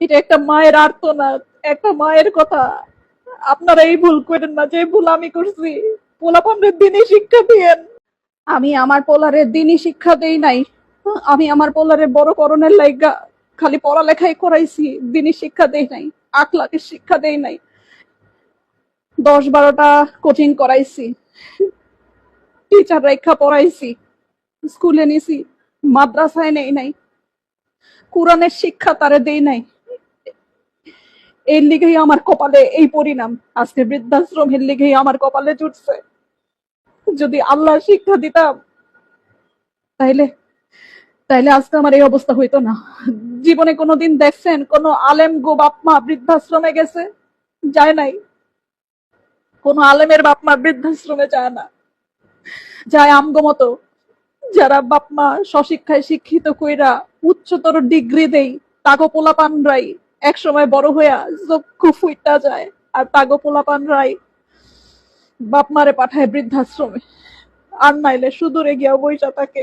এটা একটা মায়ের আর্তনাদ, একটা মায়ের কথা। আপনারা এই ভুল করেন না যে ভুল আমি করছি। পোলাপানদের দিনই শিক্ষা দিয়েন। আমি আমার পোলারে দিনই শিক্ষা দেই নাই। আমি আমার পোলারে বড় করণের লাইগা খালি পড়ালেখাই করাইছি, দিনই শিক্ষা দেই নাই, আখলাকের শিক্ষা দেই নাই। 10-12টা কোচিং করাইছি, টিচার রেখা পড়াইছি, স্কুলে নিছি, মাদ্রাসায় নেই নাই, কোরআনের শিক্ষা তারে দেই নাই। এর লিগেই আমার কপালে এই পরিণাম। আজকে বৃদ্ধাশ্রমের লিগেই আমার কপালে জুটছে। যদি আল্লাহ শিক্ষা দিতাম তাইলে তাইলে আজকে আমার এই অবস্থা হইতো না। জীবনে কোনোদিন দেখছেন কোন আলেম গো বাপ মা বৃদ্ধাশ্রমে গেছে? যায় নাই। কোন আলেমের বাপ মা বৃদ্ধাশ্রমে যায় না। যায় আমগো মতো যারা বাপ মা স্বশিক্ষায় শিক্ষিত কইরা উচ্চতর ডিগ্রি দেই, তাগো পোলাপানরাই এক সময় বড় হইয়া চক্ষু ফুইটা যায়। আর তাগো পোলাপানরাই বাপ মারে পাঠায় বৃদ্ধাশ্রমে। আর নাইলে সুদূরে গিয়া বইসা থাকে,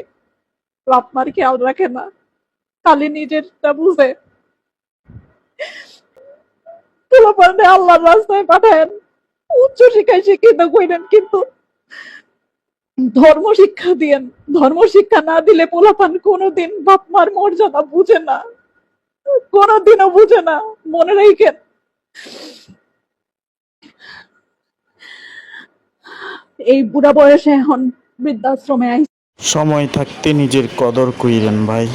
বাপ মার খেয়াল রাখে না, খালি নিজেরটা বুঝে। পোলাপানরে আল্লাহর রাস্তায় পাঠায়েন, উচ্চ শিক্ষায় শিক্ষিত কইরেন, কিন্তু ধর্ম শিক্ষা দিয়েন। ধর্ম শিক্ষা না দিলে পোলাপান কোনোদিন বাপ মার মর্যাদা বুঝে না, কোনোদিনও বুঝে না। মনে রাখেন। এই বুড়া বয়সে এখন বৃদ্ধাশ্রমে আই। সময় থাকতে নিজের কদর কইরেন ভাই।